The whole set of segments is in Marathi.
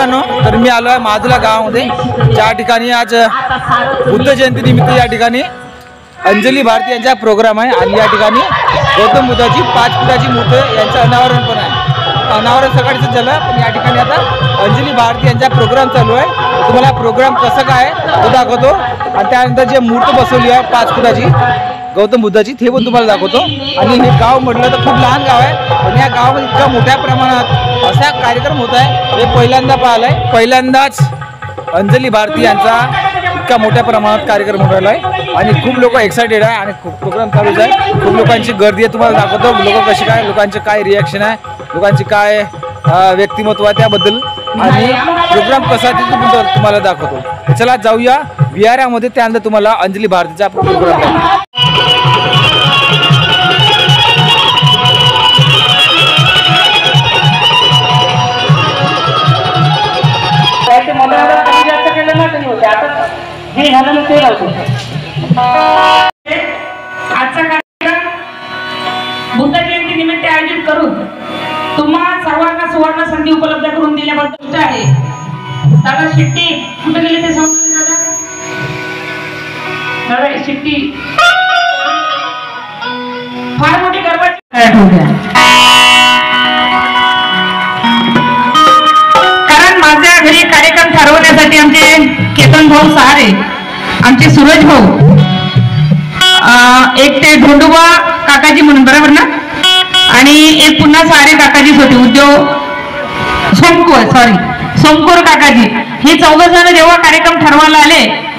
मित्रांनो, तर मी आलो आहे माधुला गावामध्ये, ज्या ठिकाणी आज बुद्ध जयंती निमित्त या ठिकाणी अंजली भारती यांचा प्रोग्राम आहे आणि या ठिकाणी गौतम बुद्धाची 5 फुटाची मूर्ती यांचं अनावरण पण आहे। अनावरण सकाळीच झालं, पण या ठिकाणी आता अंजली भारती यांचा प्रोग्राम चालू आहे। तुम्हाला प्रोग्राम कसं काय तो दाखवतो आणि त्यानंतर जे मूर्ती बसवली आहे 5 फुटाची गौतम बुद्धाची ते पण तुम्हाला दाखवतो। आणि हे गाव म्हटलं तर खूप लहान गाव आहे, पण या गावामध्ये इतका मोठ्या प्रमाणात असा कार्यक्रम होत आहे हे पहिल्यांदा पाहिलाय। पहिल्यांदाच अंजली भारती यांचा इतका मोठ्या प्रमाणात कार्यक्रम होत आहे आणि खूप लोक एक्साइटेड आहे आणि खूप प्रोग्राम चालूच आहे। खूप लोकांची गर्दी आहे, तुम्हाला दाखवतो लोक कशी काय, लोकांचे काय रिॲक्शन आहे, लोकांची काय व्यक्तिमत्व आहे त्याबद्दल आणि प्रोग्राम कसा ते तुम्हाला दाखवतो। चला जाऊया विहारामध्ये, त्यानंतर तुम्हाला अंजली भारतीचा प्रोग्राम आहे। आजचा कार्यक्रम बुद्ध जयंती निमित्त आयोजित करून तुम्हा सर्वांना सुवर्ण संधी उपलब्ध करून दिल्याबद्दल आहे। दादा शेट्टी कुठे गेले ते सांगून दादा शेट्टी फार मोठी गर्वाची कारण माझ्या घरी कार्यक्रम ठरवण्यासाठी आमचे केतन भाऊ सहारे, आमचे सूरज भाऊ, एक ते ढोंडुबा काकाजी म्हणून बरोबर ना, आणि एक पुन्हा सहारे काकाजीच होते उद्योग सोमकोर काकाजी। हे 14 जण जेव्हा कार्यक्रम ठरवायला आले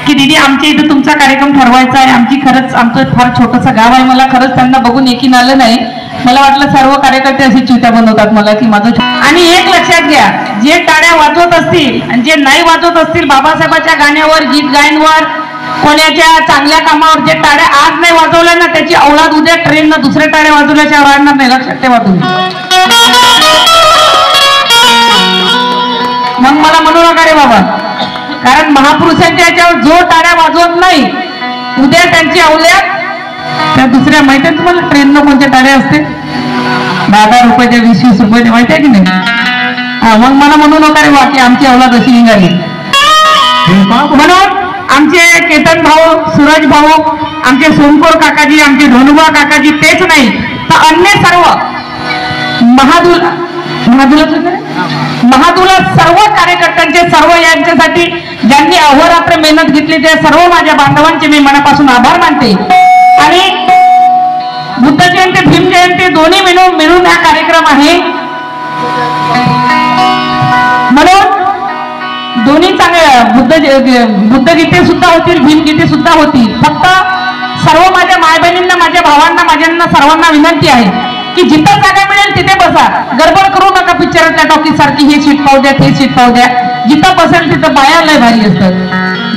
की दीदी आमच्या इथं तुमचा कार्यक्रम ठरवायचा आहे, आमचं फार छोटंसं गाव आहे, मला खरंच त्यांना बघून एकीन आलं नाही। मला वाटलं सर्व कार्यकर्ते असे चिवत्या बनवतात मला की माझं। आणि एक लक्षात घ्या, जे टाळ्या वाजवत असतील आणि जे नाही वाजवत असतील बाबासाहेबाच्या गाण्यावर, गीत गायनवर, कोणाच्या चांगल्या कामावर जे टाळ्या आज नाही वाजवल्या ना, त्याची औलाद उद्या ट्रेननं दुसऱ्या टाळ्या वाजवल्याच्या वाढणार नाही, लक्षात ठेवा तुम्ही। मग मला म्हणू नका रे बाबा, कारण महापुरुषांच्या याच्यावर जो टाळ्या वाजवत नाही उद्या त्यांची औलाद त्या दुसऱ्या, माहिती आहे तुम्हाला ट्रेननं कोणत्या टाळ्या असते 10 रुपयाच्या 20 रुपयाच्या, माहिती आहे की नाही। मग मला म्हणू नका रे बा की आमची औलाद अशी निघाली। म्हणून आमचे केतन भाऊ, सूरज भाऊ, आमचे सोमकोर काकाजी, आमचे ढोंडुबा काकाजी, तेच नाही तर अन्य सर्व महादुला सर्व कार्यकर्त्यांचे, सर्व यांच्यासाठी ज्यांनी अहोरात्र मेहनत घेतली त्या सर्व माझ्या बांधवांचे मी मनापासून आभार मानते। आणि बुद्ध जयंती, भीम जयंती दोन्ही मिळून हा कार्यक्रम आहे, म्हणून दोन्ही चांगले बुद्ध गीते सुद्धा होतील, भीम गीते सुद्धा होतील। फक्त सर्व माझ्या माय बहिणींना, माझ्या भावांना, माझ्यांना सर्वांना विनंती आहे की जिथं जागा मिळेल तिथे बसा, गडबड करू नका पिक्चरातल्या टॉकीज सारखी हे सीट पाहू द्या ते सीट पाहू द्या। जिथं बसेल तिथं बाया लय भारी असतात,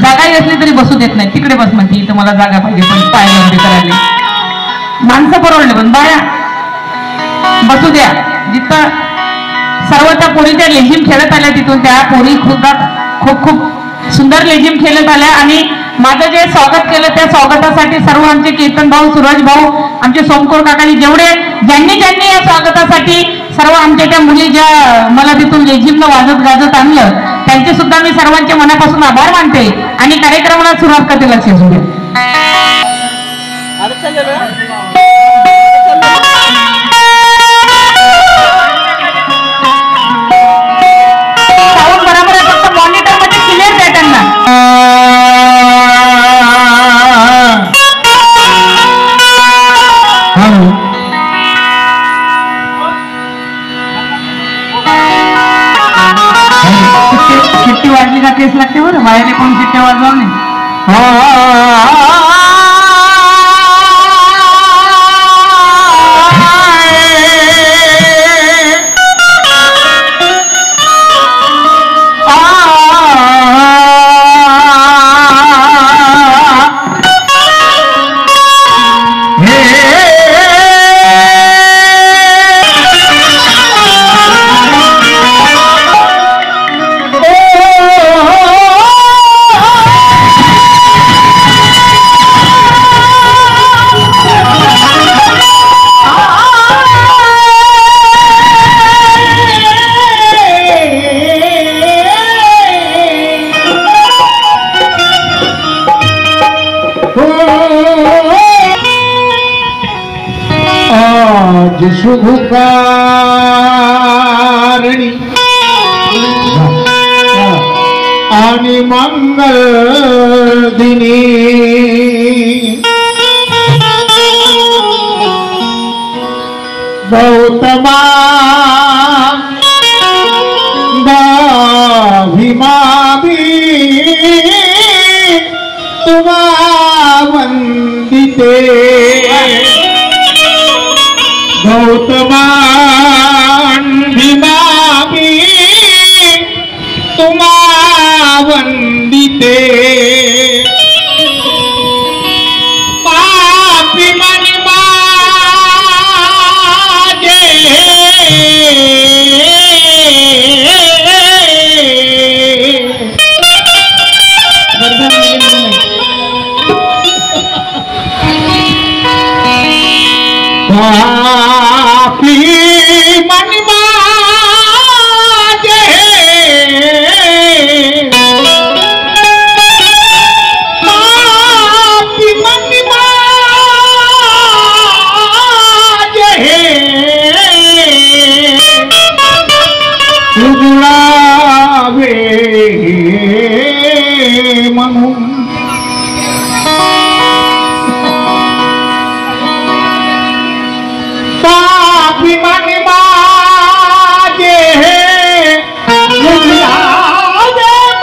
जागाही असली तरी बसू देत नाही, तिकडे बस म्हणते इथं मला जागा पाहिजे पण पाय वगैरे करायला, माणसं परवडले पण बाया बसू द्या। जिथं सर्व त्या पोरीच्या लेझिम खेळत आल्या तिथून त्या पोरी खूप सुंदर लेझिम खेळत आल्या आणि माझं जे स्वागत केलं त्या स्वागतासाठी सर्व आमचे केतन भाऊ, सूरज भाऊ, आमचे सोमकोर काकाजी, ज्यांनी या स्वागतासाठी सर्व आमच्या त्या मुली ज्या मला तिथून लेझिमनं वाजत गाजत आणलं त्यांचे सुद्धा मी सर्वांच्या मनापासून आभार मानते आणि कार्यक्रमाला सुरुवात करते। लक्ष असू द्या। बरोबर आहे, फक्त मॉनिटर मध्ये क्लिअर द्या त्यांना। शिट्टी वाजली का केस लागते बरं, बाहेर कोण शिट्ट्या वाजवा नाही। कारणी आणि मंगल दिनी गौतमा भीमाभी तुमा वंदिते गौतमान भीमाभी तुमा वंदिते पापी मन माजे पापी मन माजे पापी मन माजे उजळावे म्हणून पापी मन माजे उजळावे म्हणून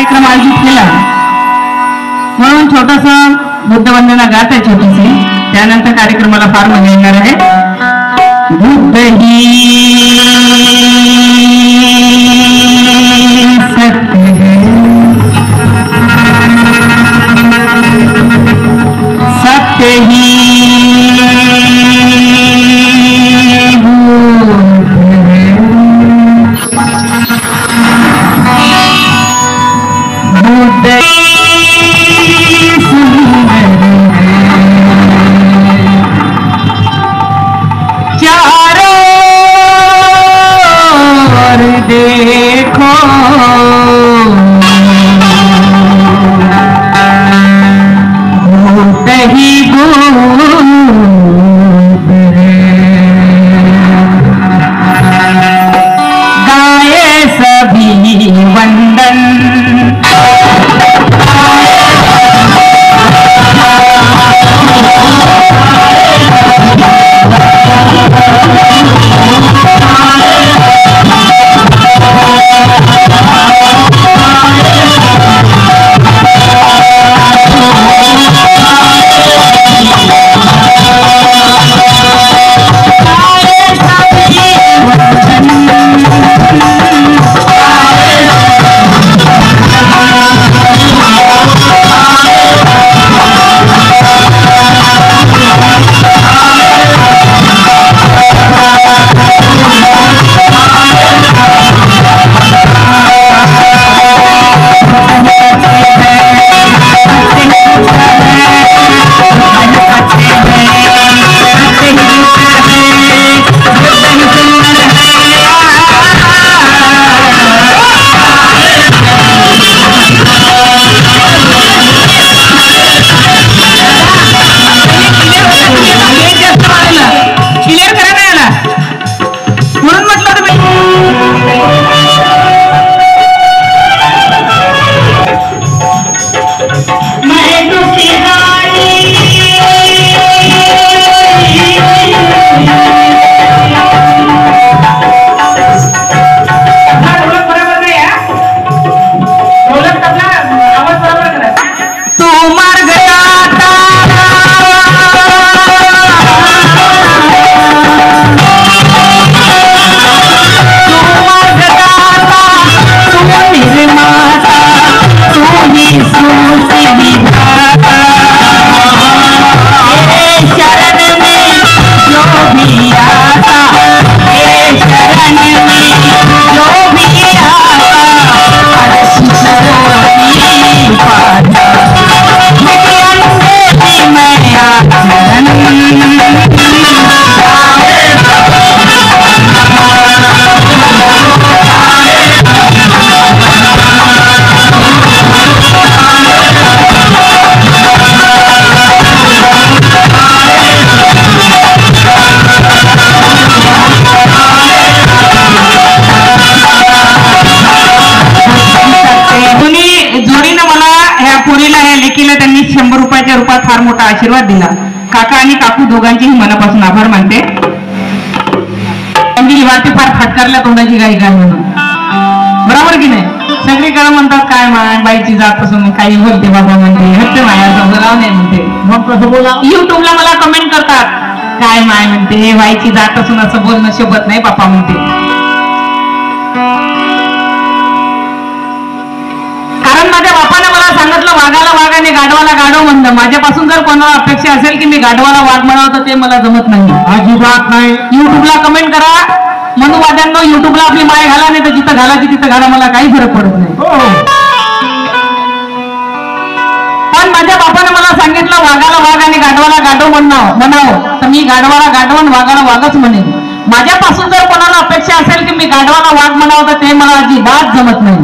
कार्यक्रम आयोजित केला म्हणून छोटस बुद्धवंदना गात आहे छोटीशी. त्यानंतर कार्यक्रमाला फार मजा येणार आहे. बुद्ध ही सत्य है, सत्य ही देखो भूत ही भूत गाए सभी वंदन रूपात फार मोठा आशीर्वाद दिला. काका आणि काकू दोघांचेही मनापासून आभार मानते. भारती फार फटकारल्या तोंडाची गायिका म्हणून, बरोबर की नाही? सगळीकडे म्हणतात काय माय बाईची जात असून काही बोलते बाबा म्हणते, हट्ट माया बोलाव नाही म्हणते. मग कसं बोला? युट्यूबला मला कमेंट करतात काय माय म्हणते बाईची जात असून असं बोलणं शोभत नाही बापा म्हणते. कारण माझ्या बापाने मला सांगितलं वाघाला वाघ आणि गाढवाला गाढव म्हणलं. माझ्यापासून जर कोणाला अपेक्षा असेल की मी गाढवाला वाघ म्हणावं तर ते मला जमत नाही, अजिबात नाही. युट्यूबला कमेंट करा मनुवाद्यांनो, युट्यूबला आपली माय घाला नाही तर जिथं घालायची तिथं घाला, मला काही फरक पडत नाही. पण माझ्या बापाने मला सांगितलं वाघाला वाघ आणि गाढवाला गाढव म्हणावं तर मी गाढवाला गाढव आणि वाघाला वाघच म्हणेन. माझ्यापासून जर कोणाला अपेक्षा असेल की मी गाढवाला वाघ म्हणावं तर ते मला अजिबात जमत नाही.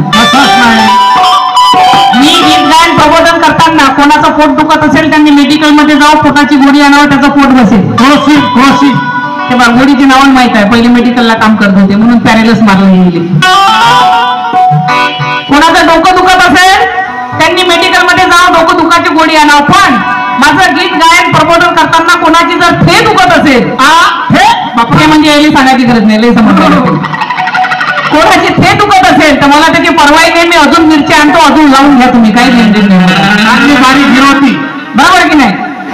मी गीत गायन प्रबोधन करताना कोणाचं पोट दुखत असेल त्यांनी मेडिकल मध्ये जाऊन पोटाची गोळी आणावं, त्याचं पोट बसेल. तेव्हा गोळीची नावं माहित आहे, पहिले मेडिकलला काम करत होते म्हणून पॅरेलस मारला गेले. कोणाचं डोकं दुखत असेल त्यांनी मेडिकल मध्ये जाऊन डोकं दुखाची गोळी आणावं. पण माझं गीत गायन प्रबोधन करताना कोणाची जर थे दुखत असेल, बापरे म्हणजे यायला सांगायची गरज नाही, लय समजलं. कोणाची थे दुखत असेल तर मला त्याची परवाई नाही. मी अजून मिरची आणतो, अजून लावून घ्या तुम्ही, काही लेनदेन नाही. चांगली बारीक गिरवती. बरोबर की नाही?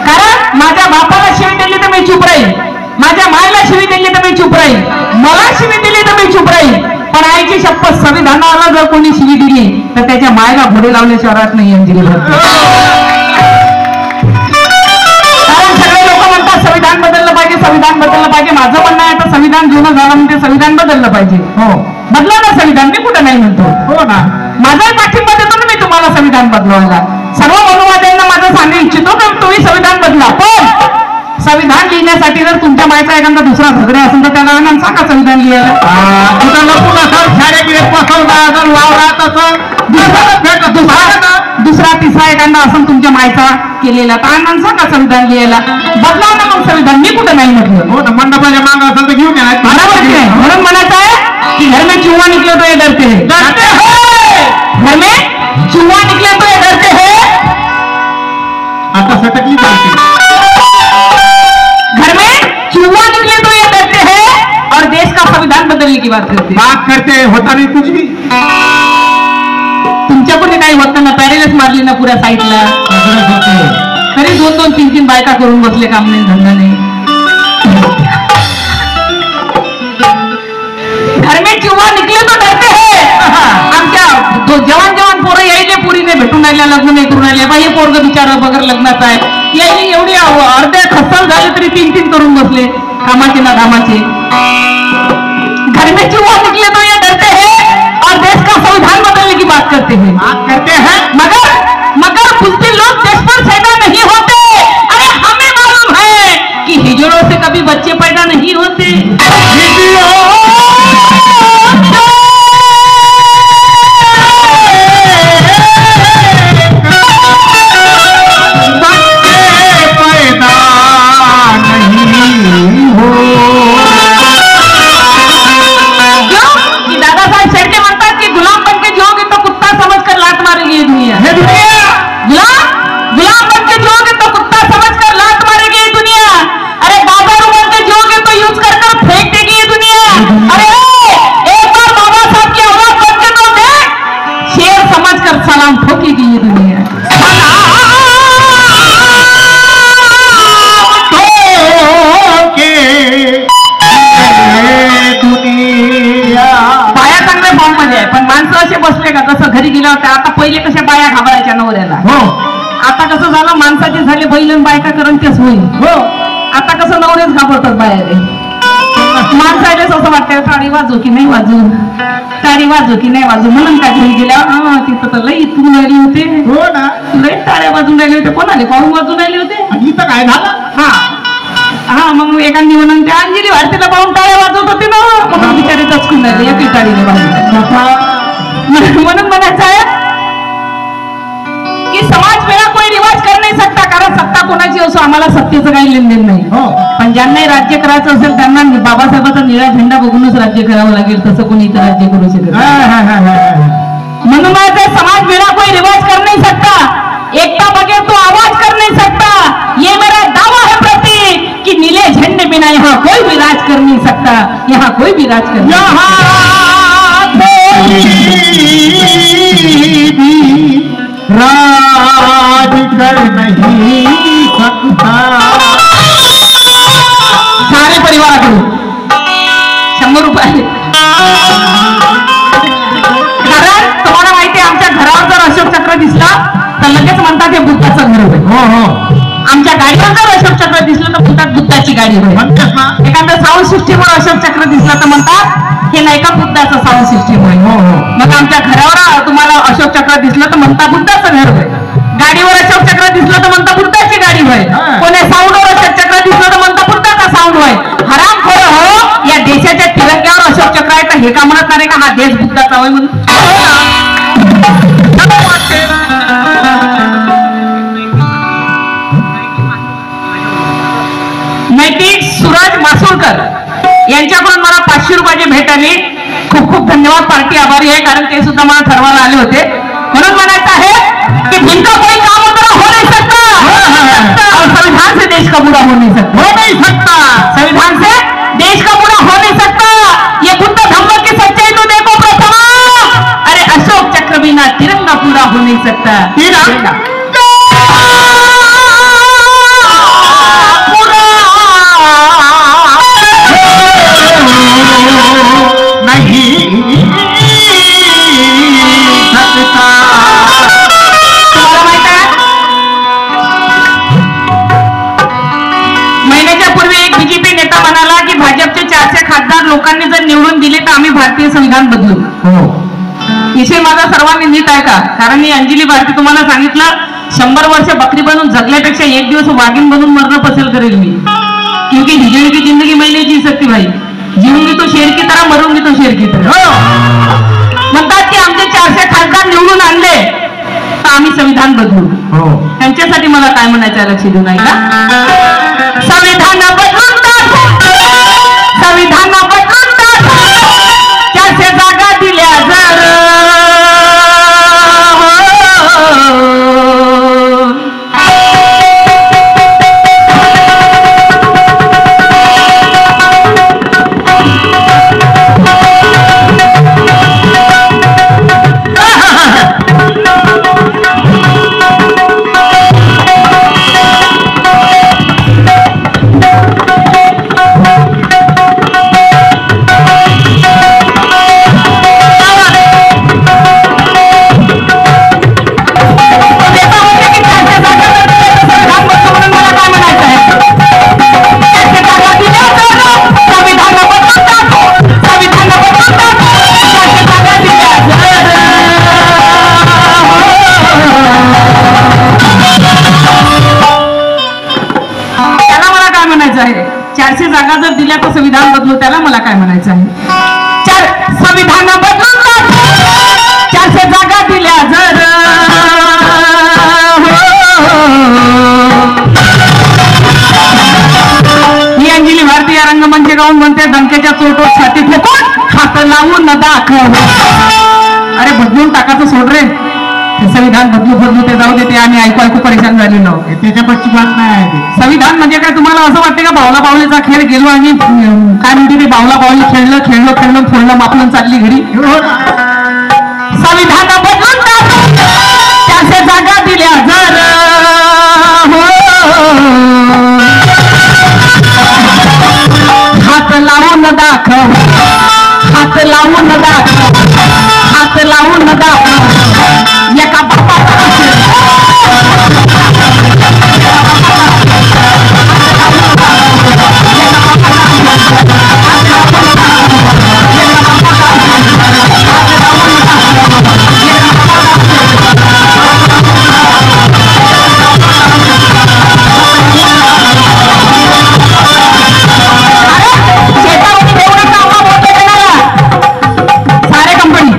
कारण माझ्या बापाला शिवी दिली तर मी चुप राहील, माझ्या मायला शिवी दिली तर मी चुप राहील, मला शिवी दिली तर मी चुप राहील. पण आईची शपथ, संविधानाला जर कोणी शिवी दिली तर त्याच्या मायला घोडे लावल्याशिवाय राहत नाही अंजली भरते. कारण सगळे लोक म्हणतात संविधान बदललं पाहिजे, संविधान बदललं पाहिजे. माझं म्हणणं आहे, आता संविधान जुनं झालं म्हणजे संविधान बदललं पाहिजे. हो, बदला ना संविधान, मी कुठं नाही म्हणतो. हो ना, माझाही पाठिंबा देतो ना मी तुम्हाला संविधान बदलवायला. सर्व मनुवाद्यांना माझं सांगू इच्छितो की तुम्ही संविधान बदला. पण संविधान लिहिण्यासाठी जर तुमच्या मायचा एखादा दुसरा झगडे असेल तर त्याला सांगा संविधान लिहायला. कुठं लपून असं शाळेकडे पसवता असं वावरात असं दुसरा तिसरा एखादा असं तुमच्या मायचा केलेला तर अण्णा सांगा संविधान लिहायला. बदलाव ना मग संविधान, मी कुठं नाही म्हटलं. हो ना, मंडपाच्या मागं असेल तर घेऊन या. बरोबर की नाही? म्हणून म्हणायचं आहे की घर में चुहा निकले तो ये डरते हैं, घर में चुहा निकले तो ये डरते हैं. आता सटकली पाहिजे. घर में चूहा निकले तो ये डरते हैं और देश का संविधान बदलने की बात करते होता नहीं कुछ भी. तुमच्या कोणी काही होत ना, पॅरेलच मारली ना पुऱ्या साईडला. तरी 2-2, 3-3 बायका करून बसले, काम नाही धंदा नाही. घर में चूहा निकले तो डरते हैं. आमच्या जवान पोरं यायले पुरीने भेटून राहिल्या, लग्न नाही करून राहिले. बाई पोरग बिचारा बगर लग्नाचं आहे, यायली एवढी अर्ध्या खस्सल झाले तरी 3-3 करून बसले, कामाचे ना धामाचे. घर में चूहा निकले तो ये डरते हैं और देश का संविधान बदलने की बात करते हैं. मगर बुद्धि लोग देश पर पैदा नहीं होते. अरे हमें मालूम है कि हिजड़ों से कभी बच्चे पैदा नहीं होते. गुलाम बन के जियोगे तो कुत्ता समझकर लात मारेगी ये दुनिया. अरे बाबा बन के जियोगे तो यूज कर फेंक देगी ये दुनिया. अरे एक बार बाबा साहब की औलाद बन के तो देख, शेर समझकर सलाम ठोकेगी ये दुनिया. बाया चांगल्या फॉर्म मध्ये आहे, पण माणसं असे बसले का जसं घरी गेल्या होत्या. आता पहिले कशा बाया घाबरायच्या नवऱ्याला. हो, आता कसं झालं, माणसाचे झाले बैल आणि बायका करून तेच होईल. हो, आता कसं नवरेच घाबरतात बाया रे. माणसाला असं वाटतं टाळी वाजू की नाही वाजू, टाळी वाजू की नाही वाजू. म्हणून काय घरी गेल्या तिथं तर लई इथून राहिले होते. हो ना, लई टाळ्या वाजून राहिले होते. कोणाले पाहून वाजून राहिले होते. आणि इथं काय झालं. हा मग एखादी म्हणून त्या अंजली भारतीला पाहून टाळ्या वाजवत होते ना, म्हणून बिचारी चचकून राहिले एकही टाळीने वाजवत. म्हणून म्हणायचं आहे की समाज मेळा कोणी रिवाज कर नाही सकता. कारण सत्ता कोणाची असो, आम्हाला सत्तेचं काही लेनदेन नाही. पण ज्यांनाही राज्य करायचं असेल त्यांना बाबासाहेबांचा निळा झेंडा बघूनच राज्य करावं लागेल, तसं कोणी इथं राज्य करू शकत. म्हणून म्हणायचं समाज मेळा कोई रिवाज कर नहीं सकता, एकता बगैर तो आवाज कर नहीं सकता. ये मेरा दावा है प्रतीक कि नीले झंडे बिना यहाँ कोई भी राज कर नहीं सकता. यहाँ कोई भी राज कर नहीं राज कर नहीं सकता. सारे परिवाराकडून 100 रुपये. कारण तुम्हाला माहिती आहे, आमच्या घरावर जर अशोक चक्र दिसला तर लगेच म्हणतात हे बुद्धाचं घर होय. हो हो, आमच्या गाडीवर जर अशोक चक्र दिसलं तर म्हणतात बुद्धाची गाडी होय. एखादं साऊंड सिस्टीमवर अशोक चक्र दिसलं तर म्हणतात हे नाही का बुद्धाचं साऊंड सिस्टीम होय. हो हो, मग आमच्या घरावर तुम्हाला अशोक चक्र दिसलं तर म्हणता बुद्धाचं घर होय. गाडीवर अशोक चक्र दिसलं तर म्हणता बुद्धाची गाडी होय. कोणी साऊंडवर अशोक चक्र दिसलं तर म्हणता बुद्धाचा साऊंड होय. हरामखोर हो, या देशाच्या तिरंग्यावर अशोक चक्र आहे तर हे का म्हणत नाही का हा देश बुद्धाचा होय म्हणून. नैतिक सूरज मासुळकर यांच्याकडून मला 500 रुपयाची भेट आली. खूप खूप धन्यवाद. पार्टी आभारी आहे, कारण ते सुद्धा मला ठरवायला आले होते. म्हणून म्हणायचं आहे की जिनका कोई काम उतना हो नहीं सकता और संविधान से देश का बुरा हो नहीं सकता. संविधान से देश का बुरा हो नहीं सकता. ये बुद्ध धम्म की सच्चाई तो देखो प्रथमा. बिना तिरंगा पूरा हो नहीं सकता। तिरंगा नहीं सकता। तुम्हाला माहित आहे महिन्याच्या पूर्वी एक बीजेपी नेता म्हणाला की भाजपचे 400 खासदार लोकांनी जर निवडून दिले तर आम्ही भारतीय संविधान बदलू. हो विषय माझा सर्वांनी नीट आहे का? कारण मी अंजली भारती तुम्हाला सांगितलं 100 वर्ष बकरी बनून जगल्यापेक्षा एक दिवस वाघीण बनून मरणं पसंत करेल मी. क्योंकि हिजड़े की जिंदगी मैं नहीं जी सकती भाई. जीऊंगी तो शेर की तरह, मरूंगी तो शेर की तरह. म्हणतात की आमचे 400 खासदार निवडून आणले तर आम्ही संविधान बदलू. हो त्यांच्यासाठी मला काय म्हणायचं आहे लक्ष देऊ नाही का? संविधान बदलून टाकू, संविधान बदलून टाकू, 400 जागा दिल्या जर जागा जर दिल्या तर संविधान बदलू. त्याला मला काय म्हणायचं आहे? संविधान बदलून टाकू, 400 जागा दिल्या जर ही अंजली भारती या रंगमंच गाऊन म्हणते धमक्याच्या चोटोत छाती फेकून हात लावून दाखव. अरे बदलून टाकायचं सोड रे. संविधान बदलू ते जाऊ दे, ते आम्ही ऐकू परेशान झालेलो. त्याच्या पक्षी बात नाही आहे ते. संविधान म्हणजे काय तुम्हाला असं वाटतं का बावला बावलीचा खेळ गेलो आणि काय म्हणते ते बावला बावली खेळलं फोडलं मापलं चालली घरी. संविधान बदलून टाकू, 400 जागा दिल्या जर हात लावून दाखव, हात लावून दाखव, हात लावून दाखव. एका बापाचा सारे कंपनी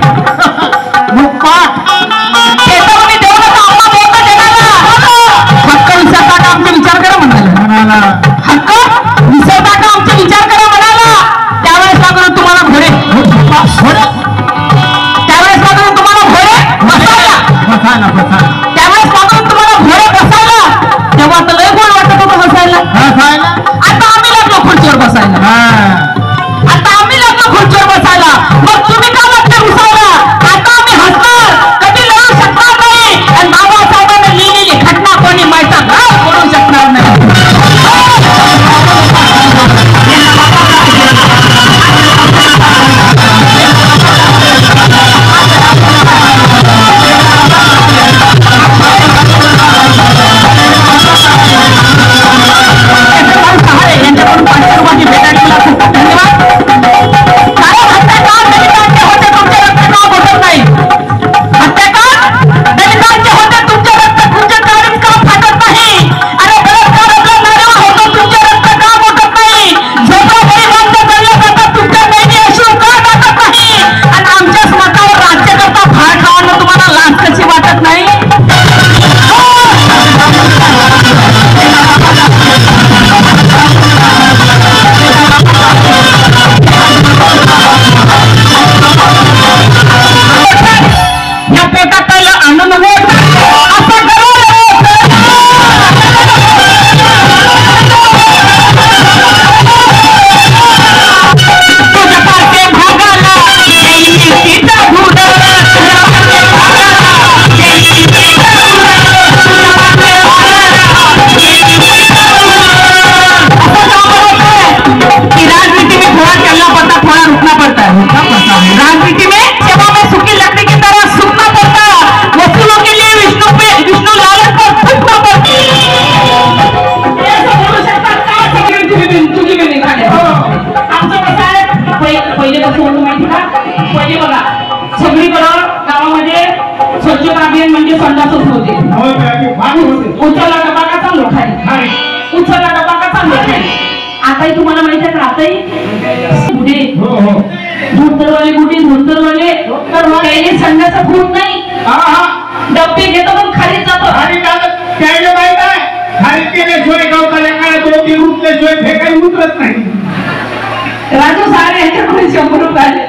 म्हणजे संडासच होते. हो त्याची भाग होते. उचलला डबाकाचा लोखारी, उचलला डबाकाचा लोखारी. आताही तुम्हाला माहिती आहे का? आताही बुढे धोतरवाले बुढे धोतरवाले त्याने संडास होत नाही. डब्बे घेतो पण खाली जातो. आणि त्याला माहित आहे खाली केल्याशिवाय गावताल्या काळात 2-3 उठल्याशिवाय फेकायला उतरत नाही. राजू सारे यांच्याकडून 100 रुपये आले.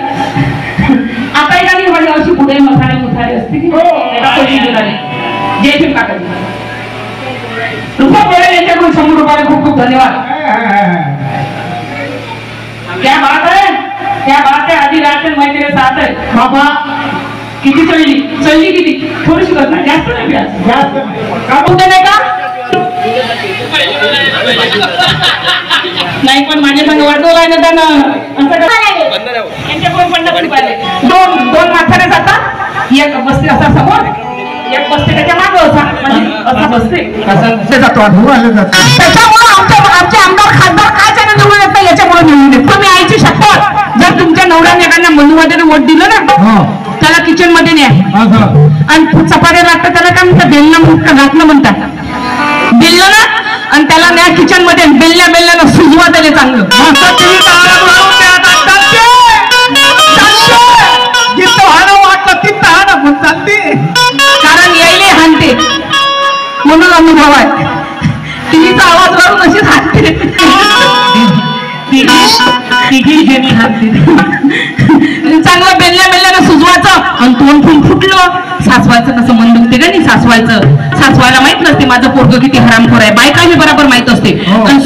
आता एखादी म्हणजे अशी पुढे मसाले मुसाले असते की जय भीम काका रुपा पडेल यांच्याकडून 100 रुपयाला खूप खूप धन्यवाद. क्या बात है, क्या बात है. आधी रात में मेरे साथ है बाबा. किती चढली किती थोडीशी करणार, जास्त नाही जास्त का बोलते नाही का? नाही पण माझ्या संग वाढवला आहे ना त्यानं. यांच्याकडून 50 रुपये. दोन माथाने जातात. एक बसते असा समोर, एक बसते त्याच्या मागे असा बसते जातो. त्याच्यामुळे आमचे आमदार खासदार काय त्याने निवडून येत नाही याच्यामुळे निवडून येत. तुम्ही आईची शपथ जर तुमच्या नवऱ्याने एखाद्या मधूमध्ये वोट दिलं ना त्याला किचन मध्ये न्या आणि चपात्या लागतात त्याला काय म्हणतात बेलणं घातलं म्हणतात. बेललं ना आणि त्याला न्या किचन मध्ये बेलण्यानं सुजवा त्याला चांगलं. कारण यायले हाणते म्हणून अनुभव आहे. टीव्हीचा आवाज वाढून अशीच हाणते. चांगलं बेलण्यानं सुजवायचं आणि तोंड फुटलं. सासवायचं कसं मन दुखते का नाही. सासवायला माहित नसते माझं पोरगं किती हरामखोर आहे. बायका मी बरोबर माहित असते. आणि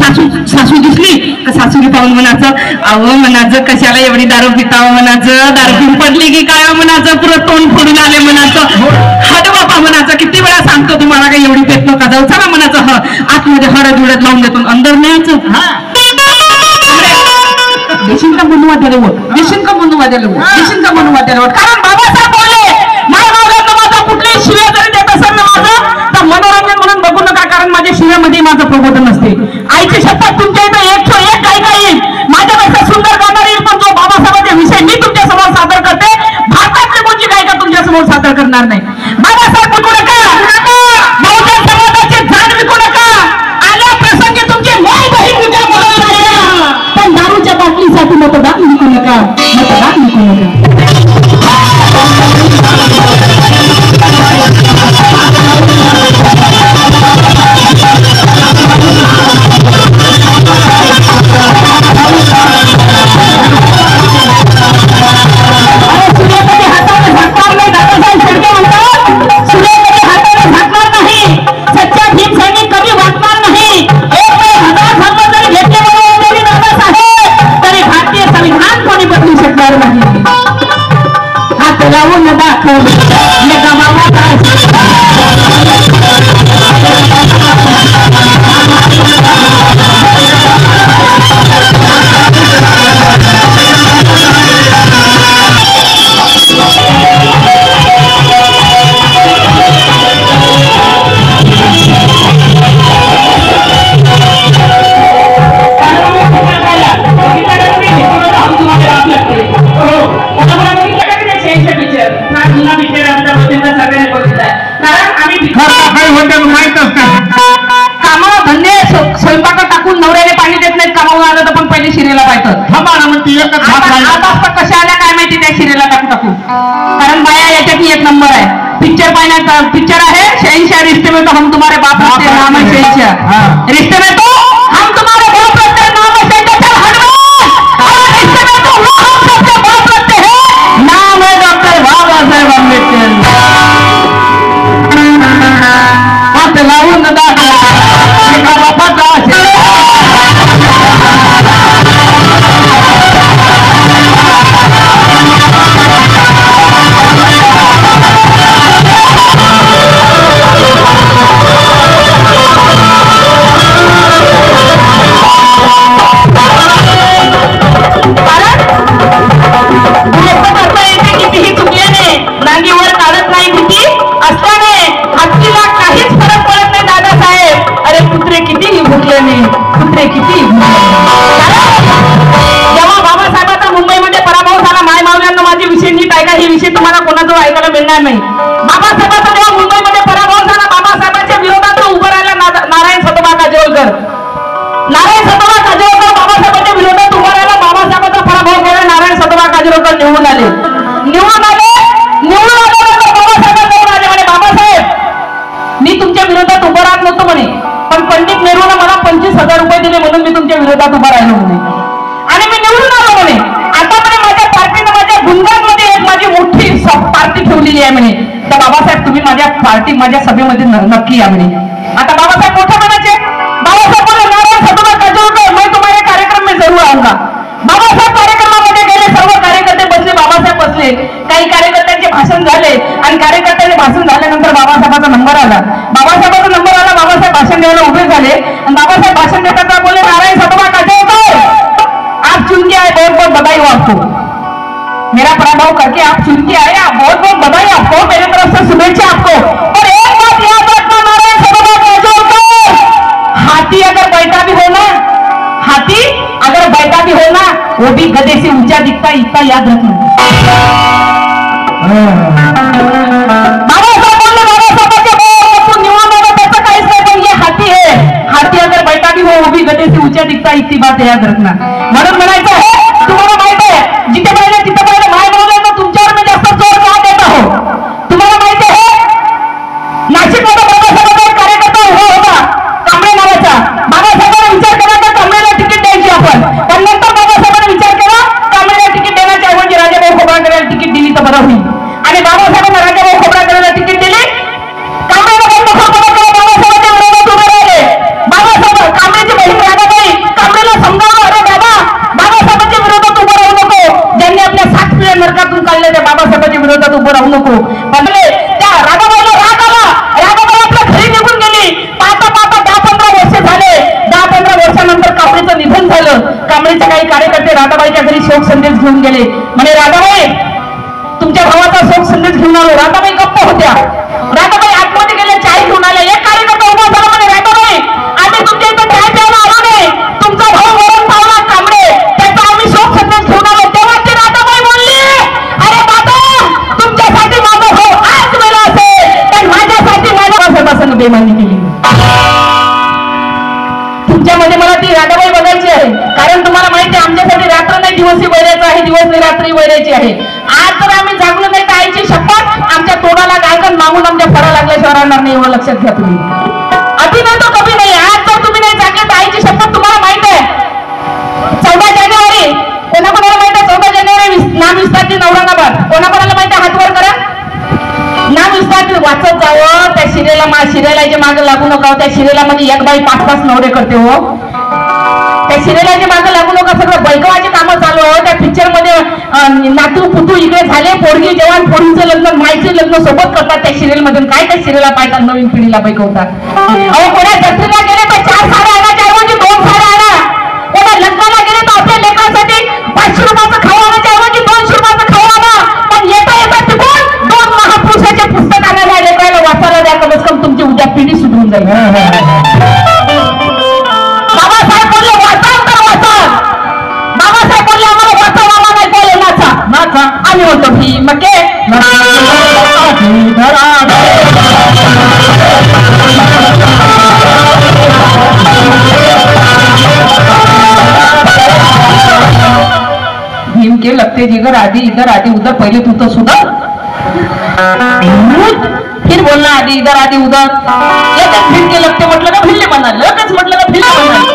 सासू दिसली का सासूने पाहून म्हणायचं अहो म्हणायचं कशाला एवढी दारू पितावं म्हणायचं. दारू पिऊन पडली की काय म्हणायचं. पुरं तोंड फोडून आले म्हणायचं. हड बापा म्हणायचं किती वेळा सांगतो तुम्हाला काही एवढी पेट नका जाऊ. चला म्हणायचं आतमध्ये हळद उडत लावून देतो अंदर न्यायचं. देशील का मनुवाद्याला वोट, देशील का मनुवाद्याला वोट, देशील का मनुवाद्याला वोट. कारण बाबासाहेब बोलले माझ्या माझा कुठल्याही शिव्या जरी देत असेल ना माझं तर मनोरंजन म्हणून बघू नका. कारण माझ्या शिव्यामध्ये माझं प्रबोधन असते. आईची शपथ तुमच्या इथे 101 गायिका येईल माझ्यापेक्षा सुंदर गाणार येईल पण जो बाबासाहेबांचे विषय मी तुमच्या समोर सादर करते भारतातली कोणची गायिका तुमच्या समोर सादर करणार नाही. बाबासाहेब विकू नका, बहुजन समाजाची जाण विकू नका. आल्या प्रसंगी तुमची माय बहीण विका बोलू नका. पण दारूच्या बाटलीसाठी मतदान विकू नका, मतदान विकू नका. स्वयंपाक टाकून नवऱ्याने पाणी देत नाहीत. कामावून आलं तर पण पहिले शिरेला पाहतात. आता कशा आल्या काय माहिती त्या शिरेला टाकू. कारण बाया याच्यात 1 नंबर आहे. पिक्चर पाहण्याचा पिक्चर आहे 86 रिश्ते में तो हम तुम्हारे बाप लगते हैं नाम है 86 रिश्ते में तो हम तुम्हारे बाप लगते हैं नाम है 86 रिश्ते में तो वो हम सबके बाप लगते हैं नाम है डॉक्टर बाबासाहेब आंबेडकर. हात लावून एका बापाचा तुम्हाला कोणाजवळ ऐकायला मिळणार नाही. बाबासाहेबांचा जेव्हा मुंबई काजोळकर. नारायण सतोबा काजोळकर बाबासाहेबांच्या विरोधात उभा राहिला. बाबासाहेबांचा पराभव केला. नारायण सतोबा काजोळकर निवडून आले. बाबासाहेबांजवळ आले म्हणे, बाबासाहेब मी तुमच्या विरोधात उभं राहत नव्हतो म्हणे, पण पंडित नेहरूने मला 25,000 रुपये दिले म्हणून मी तुमच्या विरोधात उभा राहिलो म्हणे आणि मी निवडून आलो म्हणे. आता म्हणे माझ्या पार्टीनं माझ्या गुंडांमध्ये एक माझी मोठी पार्टी ठेवलेली आहे म्हणे. तर बाबासाहेब तुम्ही माझ्या सभेमध्ये नक्की या म्हणे. आता बाबासाहेब मोठ्या मनाचे. बाबासाहेब बोले, नारायण सतोबा काजोळकर मैं तुम्हारे कार्यक्रम में जरूर आऊंगा. बाबासाहेब कार्यक्रमामध्ये गेले. सर्व कार्यकर्ते बसले. बाबासाहेब बसले. काही कार्यकर्त्यांचे भाषण झाले आणि कार्यकर्त्यांचे भाषण झाल्यानंतर बाबासाहेबांचा नंबर आला. बाबासाहेब भाषण द्यायला उभे झाले आणि बाबासाहेब भाषण देताना बोले, नारायण सतोबा काजोळकर आप चुन के आए, बहुत बहुत बधाई हो आपको. मेरा पराभव करके आप चुन के आए, आप बहुत बहुत बधाई आपको, मेरे तरफ से शुभेच्छा आपको. और एक बात याद रखना नारायण सतोबा काजोळकर, हाथी अगर बैठा भी हो ना वो भी गधे से ऊंचा दिखता, इतना याद रखना. बाबासाहेब बोलले, बाबासाहेबांच्या तू निवडून आला त्याचं काहीच नाही, पण ये हाथी है, हाथी अगर बैठा भी हो वो भी गधे से ऊंचा दिखता, इतनी बात याद रखना. म्हणून म्हणायचं आहे, तुम्हाला माहित आहे जिथे पाहिजे माय बोलले तुमच्यावर मी जास्त जोर का देत आहो. तुम्हाला माहिती आहे नाशिकमध्ये बाबासाहेबांचा एक कार्यकर्ता उभा होता कांबळे नावाचा. बाबासाहेबांना विचार केला तर कांबळेला तिकीट द्यायची आपण, पण नंतर बाबासाहेबांना विचार केला कांबळेला तिकीट देण्याच्या ऐवजी राजाभाऊ खोब्रागडेला तिकीट दिली तर बरं होईल. आणि बाबासाहेबांना राजाभाऊ खोब्रागडेला तिकीट दिली. कांबळेला बंडखोरपणा केला, बाबासाहेबांच्या विरोधात उभे राहिले. बाबासाहेब कांबळेची बहीण राधाबाई कांबळेला समजावलं, अरे बाबा बाबासाहेबांच्या विरोधात उभं राहू नको. ज्यांनी आपल्या 7 पिढ्या नरकातून काढले त्या बाबासाहेबांच्या विरोधात उभं राहू नको. म्हणजे त्या राधाबाईला राग आला. राधाबाई आपल्या घरी निघून गेली. पाहता 10-15 वर्ष झाले. 10-15 वर्षानंतर कांबळेचं निधन झालं. कांबळेचे काही कार्यकर्ते राधाबाईच्या घरी शोक संदेश घेऊन गेले. म्हणे, राधाबाई तुमच्या भावाचा शोक संदेश घेऊन आलो. राधाबाई गप्प होत्या. राधाबाई आतमध्ये गेल्या, चाय घेऊन आल्या. एक कार्यकर्ता उभा झाला, म्हणे, राधाबाई आम्ही तुमच्या इथे चाय प्यायला आलो नाही, तुमचा भाऊ मरण पावला कांबळे, त्याचा आम्ही शोक संदेश घेऊन आलो. तेव्हा ती राधाबाई बोलली, अरे बाबा तुमच्यासाठी माझा भाऊ आज मेला असेल, पण माझ्यासाठी माझ्या बाबासाहेबांनी बेमानी केली. तुमच्यामध्ये मला ती राधाबाई बघायची आहे, कारण तुम्हाला माहिती आहे आमच्यासाठी रात्र नाही दिवसही वैरायचं आहे, दिवस नाही रात्री वैरायची आहे. आज जर आम्ही जागलो नाही तर आईची शपथ आमच्या तोंडाला गायकन मागून आमच्या फळा लागल्याशिवाय राहणार नाही, एवढं लक्षात घ्या तुम्ही. अति नाही तो कमी नाही. आज जर तुम्ही नाही जागले तर आईची शपथ तुम्हाला माहित आहे 14 जानेवारी कोणाकोणाला माहित आहे? 14 जानेवारी नाम विस्तारची औरंगाबाद. कोणाकोणाला माहित आहे? हात वर करा. नाम विस्तार वाचत जावं. त्या शिरेलाच्या मागे लागू नका. त्या शिरेलामध्ये एक बाई 5-5 नवरे करते हो. त्या शिरेलाच्या मागे लागू नका. सगळं बैकवाचे कामं चालू हो. त्या पिक्चर मध्ये नातू पुतू इकडे झाले, पोरगी जवान, पोरीचं लग्न मायचं लग्न सोबत करतात त्या सिरियल मधून. काय त्या सिरियलला पाहतात, नवीन पिढीला बैकवतात. अहो कोणा जत्रेला गेले तर 4 साड्या आणायच्या ऐवजी 2 साड्या आणा. कोणा लग्नाला गेले तर आपल्या लेकरांसाठी 500 रुपयाचं खाऊ आणायच्या ऐवजी 200 रुपयाचं खाऊ आणा. पण येता तिकडून 2 महापुरुषाचे पुस्तक आणायला लेकराला वाचायला द्या. कमीत कमी तुमची उद्या पिढी सुधरून जाईल. बाबासाहेब बोलले वाचा तर वाचा. बाबासाहेब बोलले आम्हाला वाचा, मामा नाही बोले नाचा नाचा. आम्ही होतो भीम के भीम के लगते जिगर आदि इधर आदि उधर. पहिले तू तो सुधर, फिर बोलना आदि इधर आदि उधर. एकच भीम के लगते म्हटलं का भिल्ले म्हणाल, एकच म्हटलं का भिल्ले म्हणाल.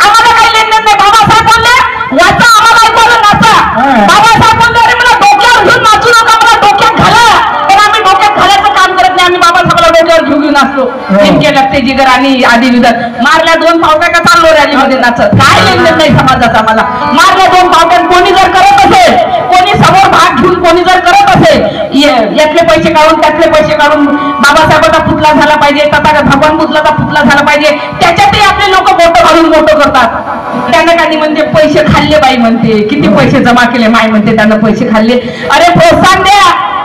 आम्हाला काही लेन नाही. बाबासाहेब बोलले वाचा, आम्हाला ऐकवलं नाचा. बाबासाहेब बोलले अरे मला डोक्यावर घेऊन नाचू नका, मला डोक्यात घाला. पण आम्ही डोक्यात घालायचं काम करत नाही. आम्ही बाबासाहेबाला डोक्यावर घेऊन नाचलो. भीम के लगते जिगर आणि आदि उधर. मारल्या 2 पावट्या का चाललो रॅलीमध्ये नाचत. काय लेन नाही समाजाचा आम्हाला. मारल्या 2 पावट्या. कोणी जर करत असेल, कोणी समोर भाग घेऊन कोणी जर करत असेल, यातले पैसे काढून त्यातले पैसे काढून बाबासाहेबांचा पुतळा झाला पाहिजे, तथागत भगवान बुद्धाचा पुतळा झाला पाहिजे, त्याच्यातही आपले लोक मोठं घालून मोठं करतात. त्यांना काही म्हणते पैसे खाल्ले बाई म्हणते, किती पैसे जमा केले माय म्हणते, त्यांना पैसे खाल्ले. अरे प्रोत्साहन द्या,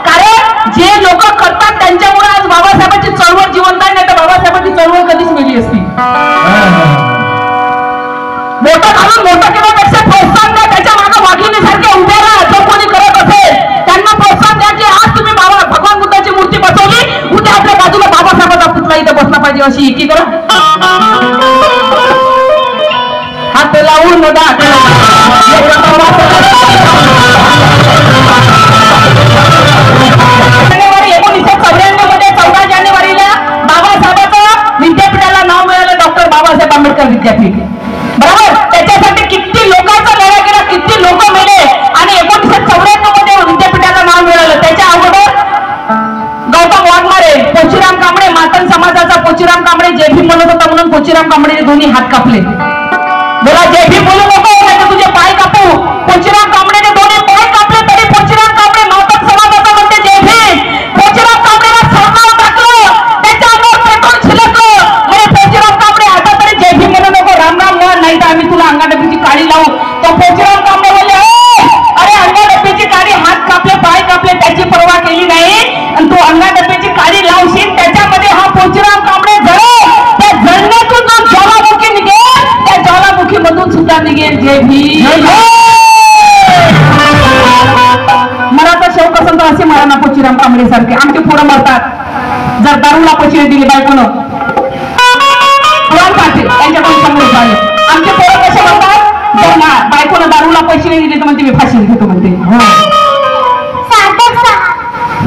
कारण जे लोक करतात त्यांच्यामुळे आज बाबासाहेबांची चळवळ जिवंत आहे. नाही तर बाबासाहेबांची चळवळ कधीच मिळली असती. मोठं घालून मोठं केल्यापेक्षा प्रोत्साहन द्या. त्याच्या मागे वाघिणीसारखे उभे राहा. जो कोणी करत असेल त्यांना प्रोत्साहन द्या की आज तुम्ही भगवान बुद्धाची मूर्ती बसवली, उद्या आपल्या बाजूला बाबासाहेबांचा पुतळा इथे बसला पाहिजे. पाहिजे अशी एकी करा हात लावून जानेवारी 1994 मध्ये 14 जानेवारीला बाबासाहेबांचं विद्यापीठाला नाव मिळालं डॉक्टर बाबासाहेब आंबेडकर विद्यापीठ. बरोबर. त्याच्यासाठी किती लोकांचा लढा केला, किती लोक मेले आणि 1994 मध्ये विद्यापीठाला नाव मिळालं. त्याच्या अगोदर गौतम वाघमारे, पोचीराम कांबळे, मातंग समाजाचा पोचीराम कांबळे जे भीम म्हणत होता म्हणून पोचीराम कांबळे दोन्ही हात कापले. बोला जय भीम बोलू नको नाही तुझे पाय कापू. पोचीराम कांबळेने दोन्ही पाय कापले तरी पोचीराम कांबळे मातंग समाजाचा म्हणते जय भीम. पोचीराम कांबळेला सरकार टाकलं, त्याच्या अंगावर पेट्रोल छिलकलं. म्हणजे पोचीराम कांबळे आता तरी जय भीम म्हणू नको, राम राम म्हण नाही तर आम्ही तुला अंगाडबीची काळी लावू. तो पोचीराम कांबळे बोलले अरे अंगाडबीची काळी, हात कापले पाय कापले त्याची पर्वा केली नाही आणि तू अंगाडबीची काळी लावशील त्याच्यामध्ये हा पोचीराम कांबळे जळो. त्या जळण्यातून जो ज्वालामुखी निघेल त्या ज्वालामुखी मधून सुद्धा निघेल जय भीम. मला तर शौक असेल तर असे मला ना पोचीराम कांबळे सारखे. आमचे पोरं मरतात जर दारूला पैसे दिले बायकोनं पुराण पाहते त्यांच्याकडून 100 रुपये. आमचे पोरं कसे म्हणतात जर बायकोनं दारूला पैसे नाही दिले तर म्हणते मी फाशी घेतो म्हणते.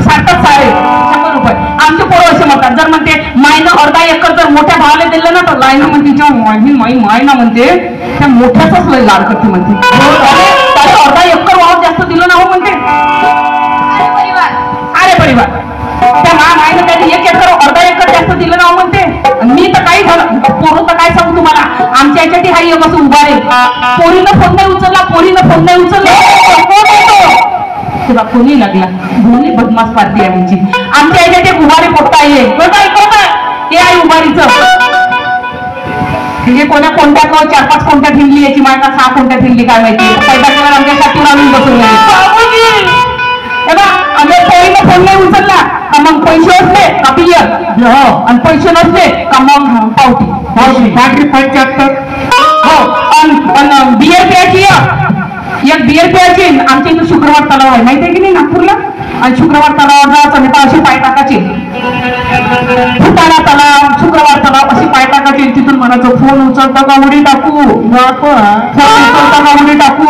सार्थक सारे 100 रुपये. आमचे पोरं असे म्हणतात जर म्हणते मायनं अर्धा एकर जर मोठ्या भावाला दिलं ना तर लाईन म्हणते मायना म्हणते त्या मोठ्याचाच लय लाड करते म्हणते. त्याला अर्धा एकर वाव जास्त दिलं ना हो म्हणते. अरे परिवार त्या मायनं त्याने 1 एकर अर्धा एकर जास्त दिलं ना हो म्हणते. मी तर काही झालं पोरं तर काय सांगू तुम्हाला. आमच्या याच्यात हा एक असं उभा रे पोरीनं फोन नाही उचलला, पोरीनं फोन नाही उचलला तुला कोणी लागला. दोन्ही बदमाश पार्टी आहे आमची. आमच्या याच्यात एक उभारी पोट्टा आहे ते आहे उभारीचं. म्हणजे कोणत्या 4-5 कोणत्या ठिंडली याची मायका 6 कोणत्या ठिंडली काय माहिती. पैदा केला आमच्या छातीवर आणून बसवले. पोरीनं फोन नाही उचलला का मग पैसे असले का पिय आणि पैसे नसले का मग पावती 75 हो. बियर प्यायची एक बियर प्यायची. आमच्या इथे शुक्रवार तलाव आहे माहिती आहे की नाही नागपूरला. आणि शुक्रवार तलावावर जायचं नाही अशी पाय टाकायचे. फुटाणा तलाव शुक्रवार तलाव अशी पाय टाकायचे. तिथून म्हणायचं फोन उचलता का उडी टाकू, फोन उचलता का उडी टाकू,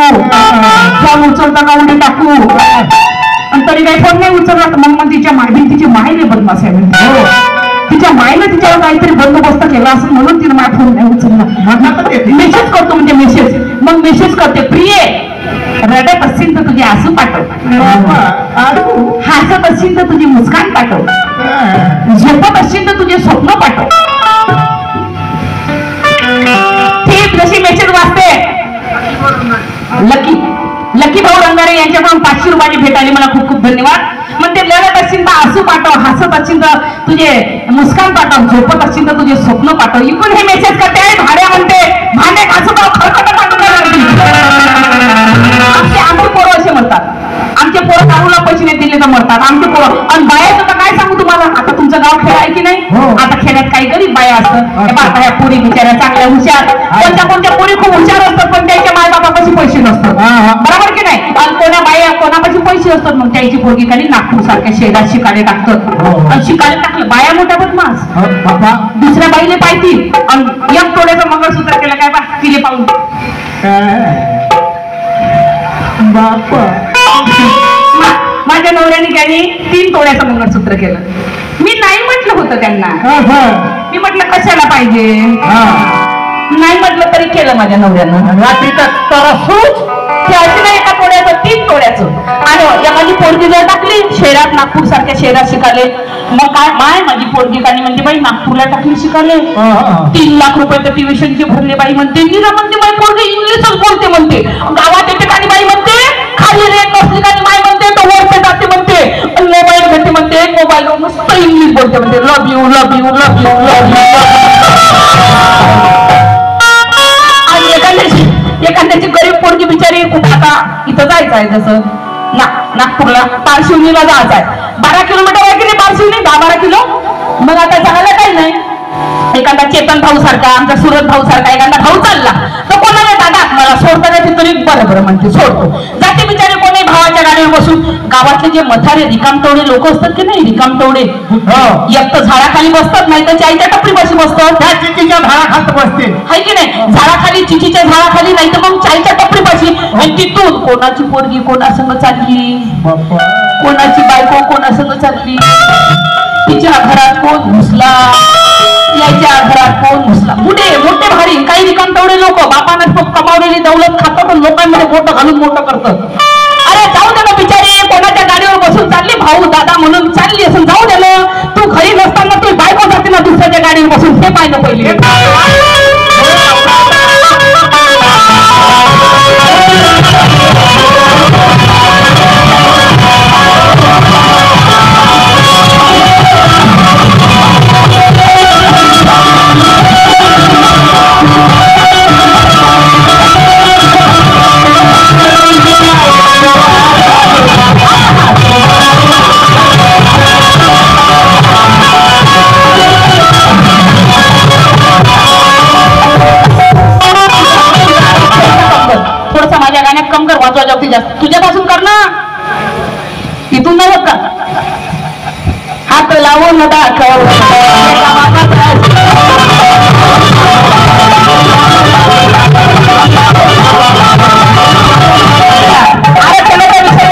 फोन उचलता का उडी टाकू. आणि तरी काही फोन नाही उचलला तर मग तिच्या तिची मायने बदमाश आहे. तिच्या मायने तिच्यावर काहीतरी बंदोबस्त केला असं म्हणून तिने माझा फोन नाही उचलला. मेसेज करतो म्हणजे मेसेज मग मेसेज करते प्रिय रडत असतील तर तुझे आसू पाठव, हसत असतील तर तुझी मुस्कान पाठव, झोपत असतील तर तुझे स्वप्न पाठव. ती जशी मेसेज वाचते लकी भाऊ रंगारे यांच्याकडून 500 रुपयाची भेट आली. मला खूप खूप धन्यवाद. मग ते लढत असतील तर आसू पाठव, हसत असतील तर तुझे मुस्कान पाठव, झोपत असतील तर तुझे स्वप्न पाठव. इकडून हे मेसेज करते भाड्या म्हणते भांडे घासू खरकट पाठवून आमचे पोरं असे म्हणतात. आमचे पोरं दारूला पैसे नाही दिले तर मरतात आमचे पोरं. आणि बायाचं तर काय सांगू तुम्हाला. आता तुमचं गाव खेळ आहे की नाही. आता खेड्यात काही गरीब बाया असतात. आता ह्या पोरी बिचाऱ्या चांगल्या हुशार कोणत्या पोरी खूप हुशार असतात पण त्यांच्या मायबापापाशी पैसे नसतात. बरोबर की नाही. आणि कोणापाशी पैसे असतात मग त्याची पोरगी खाली नागपूर सारख्या शहरात शिकायला टाकतात. आणि शिकायला टाकलं बाया मोठ्या बदमाश दुसऱ्या बाईले पाहिजे. आणि 1 तोड्याचं मंगळसूत्र केलं काय बा तिले पाहून माझ्या नवऱ्याने त्यांनी 3 तोड्याचं मंगळसूत्र केलं. मी नाही म्हटलं होतं त्यांना. मी म्हटलं कशाला पाहिजे नाही म्हटलं तरी केलं माझ्या नवऱ्यानं. नाही 1 तोड्याचं 3 तोड्याचं. आणि माझी पोरगी जर टाकली शहरात नागपूर सारख्या शहरात शिकाले मग काय माझी पोरगी कानी म्हणते बाई नागपूरला टाकली शिकाले 3 लाख रुपये तर ट्युशनचे भरले बाई म्हणते. नीरा म्हणते माझी पोरगी इंग्लिशच बोलते म्हणते. गावात येते कानी बाई म्हणते खाली रेट नसली कानी बाई म्हणते तो वरते जाते म्हणते. मोबाईल घेते म्हणते मोबाईलवर नुसतं इंग्लिश बोलते म्हणते love you love you love you love you. आणि एखाद्याची गरीब पोरगी बिचारी खूप आता इथं जायचं आहे जसं नागपूरला पारशिवनीला जायचं आहे 12 किलोमीटर आहे की नाही पारशिवनी 10-12 किलो. मग आता जायला काही नाही एखादा चेतन भाऊ सारखा, आमचा सुरत भाऊ सारखा एखादा भाऊ चालला तर कोणाला दादा मला सोडता जाते तरी बरं म्हणते सोडतो. जाते बिचारे कोणी भावाच्या गाडीवर बसून. गावातले जे मथारे रिकामतवडे लोक असतात की नाही, रिकामतवडे एक तर झाडाखाली बसतात, नाही तर चायच्या टपरीपाशी बसतात. त्या चिठीच्या झाडाखाली बसते आहे की नाही, झाडाखाली चिठीच्या झाडाखाली, नाही तर मग चायच्या टपरीपाशी. आणि तिथून कोणाची पोरगी कोणासंग चालली, कोणाची बायको कोणासंग चालली, तिच्या घरात कोण घुसला, याच्या घरात कोण घुसला. मोठे मोठे भारी काही रिकाम तेवढे लोक बापानं कमावलेली दौलत खातात आणि लोकांमध्ये मोठं घालून मोठं करतात. अरे जाऊ दे ना बिचारी, कोणाच्या गाडीवर बसून चालली, भाऊ दादा म्हणून चालली असं जाऊ दे ना. तू घरी नसताना तू बायको जाते ना दुसऱ्याच्या गाडीवर बसून, हे पाहिलं पहिले. तुझ्यापासून कर ना, इथून नाही होत का. हात लावून दाखव आरक्षणाचा विषय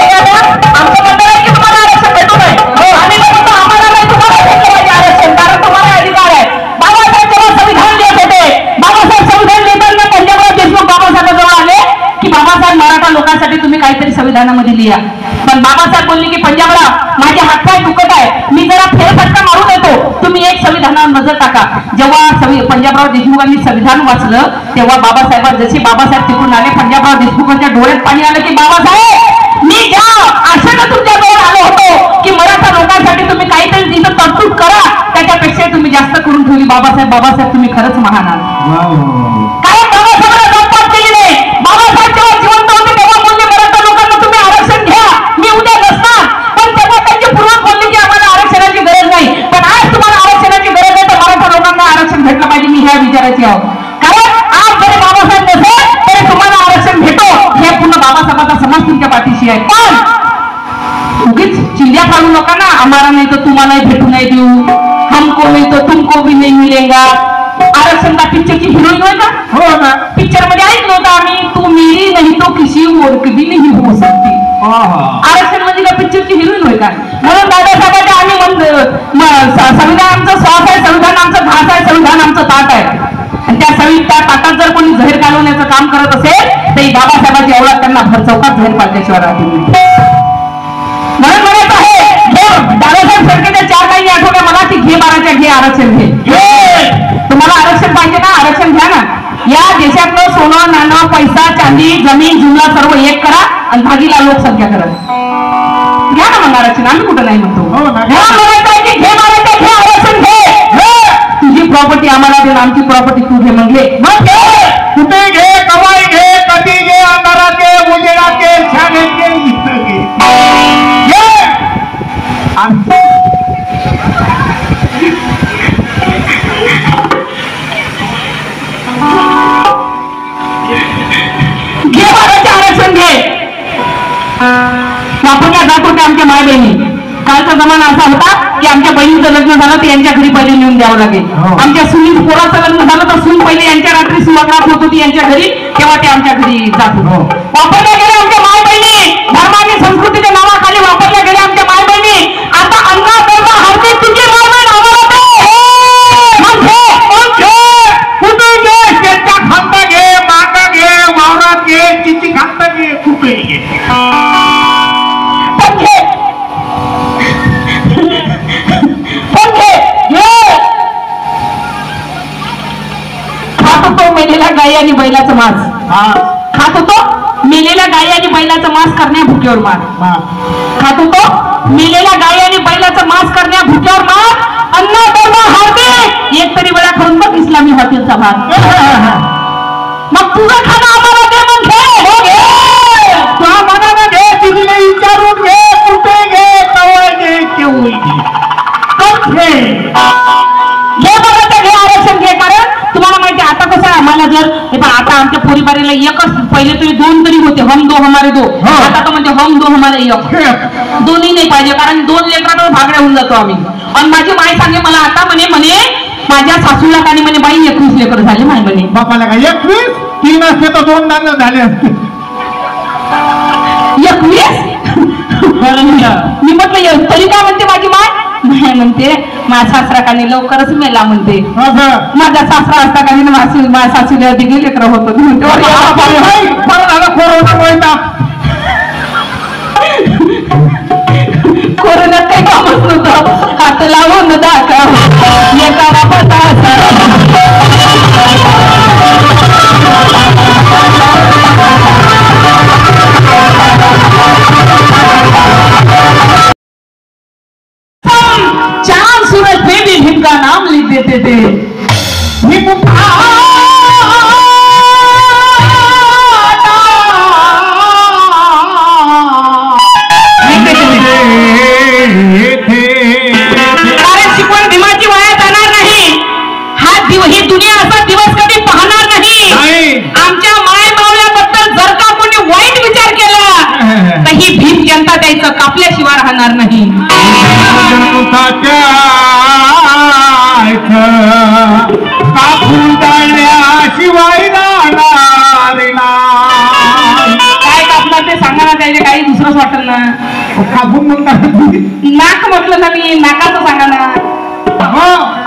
आमचं मंडळ आहे की तुम्हाला आरक्षण भेटू नये. आम्ही म्हणतो आम्हाला नाही, तुम्हाला भेटलं पाहिजे आरक्षण, कारण तुम्हाला अधिकार आहे. बाबासाहेब जेव्हा संविधान लिहित होते, बाबासाहेब संविधान लिहिताना पंजाबराव देशमुख बाबासाहेबांजवळ आले की बाबासाहेब मराठा लोकांसाठी तुम्ही काहीतरी संविधानामध्ये लिहा. पण बाबासाहेब बोलले की पंजाबराव माझे हातपाय दुखत आहे, मी जरा फेरफटका मारून येतो, तुम्ही एक संविधानावर नजर टाका. जेव्हा पंजाबराव देशमुखांनी संविधान वाचलं तेव्हा बाबासाहेब जसे बाबासाहेब तिकडून आले, पंजाबराव देशमुखांच्या डोळ्यात पाणी आलं की बाबासाहेब मी ज्या आशेनं तुमच्याजवळ आलो होतो की मराठा लोकांसाठी तुम्ही काहीतरी तिथं तरतूद करा, त्याच्यापेक्षा तुम्ही जास्त करून ठेवली. बाबासाहेब तुम्ही खरंच महान आहात. कारण बाबासाहेबांना गप्पात केली नाही. बाबासाहेब जेव्हा जिवंत होते तेव्हा बोलले मराठा लोकांना तुम्ही आरक्षण घ्या, मी उद्या नसणार. पण तेव्हा त्यांचे पूर्वज बोलले की आम्हाला आरक्षणाची गरज नाही. पण आज तुम्हाला आरक्षणाची गरज आहे तर मराठा लोकांना आरक्षण भेटलं पाहिजे, मी ह्या विचाराची आहोत. कारण आज जरी बाबासाहेब नसेल तरी तुम्हाला आरक्षण भेटो, हे पूर्ण बाबासाहेबांचा समाज तुमच्या पाठीशी आहे. पण उगीच चिल्ल्या फाडू नका ना, आम्हाला नाही तर तुम्हालाही भेटू नाही देऊ, हमको नहीं तो तुमको भी नहीं मिलेगा. आरक्षण का पिक्चरची हिरोईन होय का? हो ना, पिक्चर मध्ये ऐकलं होतं आम्ही, तू मेरी नाही तो किसी और की भी नहीं हो सकती. आरक्षण म्हणजे का पिक्चरची हिरोईन होय का? म्हणून दादासाहेबांच्या आम्ही संविधान आमचं श्वास आहे, संविधान आमचं घास आहे, संविधान आमचं ताट आहे. आणि त्या ताटात जर कोणी जहीर घालवण्याचं काम करत असेल तरी बाबासाहेबांची एवढा त्यांना भर चौकात जहीर पाडल्याशिवाय राहतील. म्हणून म्हणायचं आहे दादासाहेब सरकारच्या 4 काही आठवड्या मला की घे बाराच्या घे आरक्षण घे. तुम्हाला आरक्षण पाहिजे ना, आरक्षण घ्या ना. या देशातलं सोनं नाणं पैसा चांदी जमीन जुमला सर्व एक करा आणि भागीला लोकसंख्या करा. घ्या ना मग आरक्षण, आम्ही कुठं नाही म्हणतो. म्हणायचं आहे की घे बाराच्या घे आरक्षण घे. तुझी प्रॉपर्टी आम्हाला दे, आमची प्रॉपर्टी तू घे. मग घे, मग घे, कुठे घे, कवाई घे, कधी घे, अंधारात घे, उजेडात घे, छानेत घे, इथं घे. घे बाराचे आरक्षण घे. वापरल्या जात होत्या आमच्या माय बहिणी. कालचा जमाना असा होता की आमच्या बहिणीचं लग्न झालं तर यांच्या घरी पहिले नेऊन द्यावं लागेल. आमच्या सुनील पोराचं लग्न झालं तर सून पहिले यांच्या रात्री सुलग्नात होत होती यांच्या घरी, तेव्हा ते आमच्या घरी जात होते. वापरल्या गेल्या आमच्या माय बहिणी, धर्माने संस्कृतीच्या नावाखाली वापरल्या गेल्या आमच्या माय बहिणी. आता अन्ना कर्मा हरते तुझी माय बहीण आम्हाला दे. मग घे, मग घे, कुठे घे, शेतच्या खांदा घे, मागा घे, वावरात घे, चिची खांदा घे, कुठे घे. पण घे, पण घे, घे. खात होतो मेलेल्या गाई आणि बैलाचं मांस. खात होतो मेलेल्या गाई आणि बैलाचं मांस करण्या भुक्यावर मार. खात होतो मेलेल्या गाई आणि बैलाचं मांस करण्या भुक्यावर मार. अन्न धर्म हारते एक तरी वेळा खाऊन बघ इस्लामी हॉटेलचा भात. मग तुझं खाणं आम्हाला दे. मग घे, हो घे, तुला मनानं घे, तिने विचारून घे, कुठे घे, कवाई घे, केव्हा घे. घे. घे बघा घे आम्हाला जर हे पण आता आमच्या पोरीबारीला एकच, पहिले तरी 2 तरी होते, हम दो हमारे दो, आता तर म्हणजे हम दो हमारे एक, दोन्ही नाही पाहिजे, कारण 2 लेकरांवर भागड्या होऊन जातो आम्ही. आणि माझी माय सांगे मला आता म्हणे माझ्या सासूला आणि म्हणे बाई 21 लेकर झाले माय म्हणे. बापाला काय 21? 3 असते तर 2 दांड झाले असते. 21? मी म्हटलं तरी काय म्हणते माझी माय? नाही म्हणते माझ्या सासरा कानी लवकरच मेला म्हणते. माझा सासरा असता कानी माझ्या सासूला अधिक लेकर होत कोरोनात काही कामच नव्हतं, हात लावून दाखव एका चांद सूरज पे भी भीम का नाम लिख देते थे. शिकवण भीमाची वाया जाणार नाही. ही दुनिया असा दिवस कधी पाहणार नाही. आमच्या माय मावल्याबद्दल जर का कोणी वाईट विचार केला तर ही भीम जनता द्यायचं कापल्याशिवाय राहणार नाही. कापून जाण्याशिवाय काय कापणार ते सांगा ना, त्याचे काही दुसरंच वाटत ना. कापून म्हणतात नाक म्हटलं ना मी, नाकाचं सांगा ना.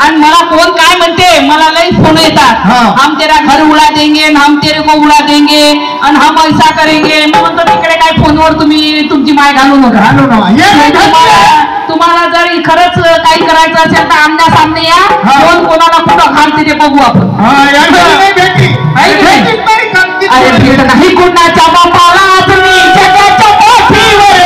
आणि मला कोण काय म्हणते, मला लई फोन येतात, हम तेरा घर उडा देंगे, हम तेरे को उडा देंगे आणि हम ऐसा करेंगे. मी म्हणतो तिकडे काय फोनवर तुम्ही तुमची माय घालू नका. तुम्हाला जर खरंच काही करायचं असेल तर आमच्या सामने या, कोण कोणाला कुठं घालते ते बघू आपण. अरे भेट नाही कुणाच्या बापाला तुम्ही जगाच्या पाठीवर.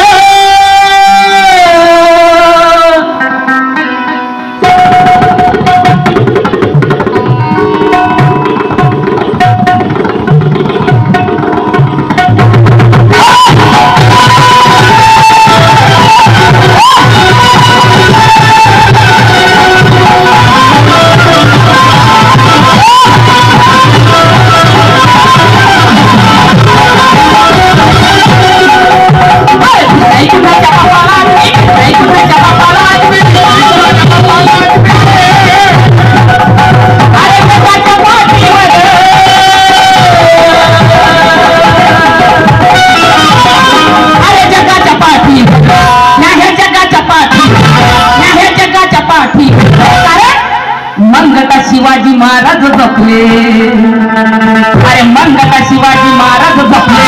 शिवाजी महाराज जपले, अरे मंगता शिवाजी महाराज जपले.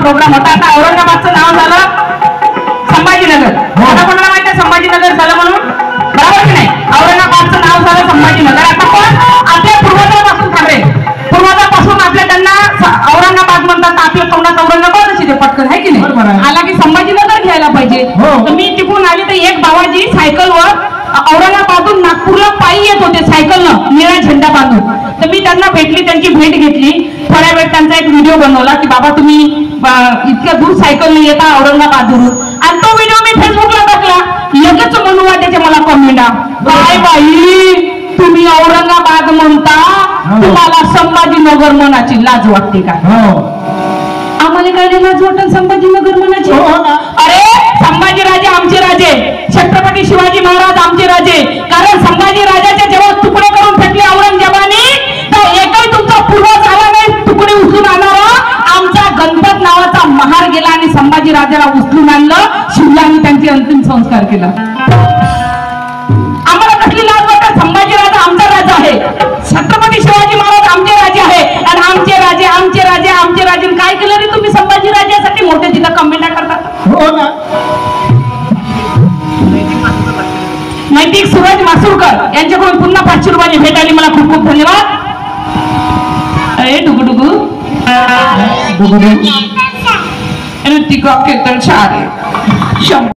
प्रोग्राम होता. आता औरंगाबादचं नाव झालं संभाजीनगर. आता कोणाला माहिती आहे संभाजीनगर झालं म्हणून? बरोबर की नाही? औरंगाबादचं नाव झालं संभाजीनगर. आता पण आपल्या पूर्वजापासून थांबे, पूर्वजापासून आपल्या त्यांना औरंगाबाद म्हणतात, आपल्या तोंडात औरंगाबाद अशी ते पटकन आहे की नाही? आला की संभाजीनगर घ्यायला पाहिजे. तर मी तिकडून आली तर एक बाबाजी सायकलवर औरंगाबादून नागपूरला पायी येत होते सायकलनं, निळा झेंडा बांधून. तर मी त्यांना भेटली, त्यांची भेट घेतली. थोड्या वेळ त्यांचा एक व्हिडिओ बनवला की बाबा तुम्ही इतक्या दूर सायकलने येता औरंगाबादवरून, आणि तो व्हिडिओ मी फेसबुकला टाकला. लगेच म्हणून वाटायचे मला कमेंट, काय बाई तुम्ही औरंगाबाद म्हणता, तुम्हाला संभाजीनगर मनाची लाज वाटते का? आम्हाला काय लाज वाटत संभाजीनगर मनाची? अरे संभाजीराजे आमचे राजे, छत्रपती शिवाजी महाराज आमचे राजे. कारण संभाजी राजाचे जेव्हा तुकडे करून फेकले औरंगजेबाने, तर एकही तुमचा पूर्वज आला नाही तुकडे उचलून आणणारा. आमचा गणपत नावाचा महार गेला आणि संभाजी राजाला उचलून आणलं. शिवलांनी त्यांचे अंतिम संस्कार केला. आम्हाला कसली लाज वाटत? संभाजी राजा आमचा राजा आहे, छत्रपती शिवाजी महाराज आमचे राजे आहे, आणि आमचे राजे आमचे राजे आमचे राजे. काय केलं रे तुम्ही संभाजी राजासाठी? मोठे तिथं कमेंट करतात. हो ना. नैतिक सूरज मासुरकर यांच्याकडून पुन्हा 500 रुपयाची भेट आली. मला खूप खूप धन्यवाद. अरे डुगू डुगू ऋतिका केतन शारे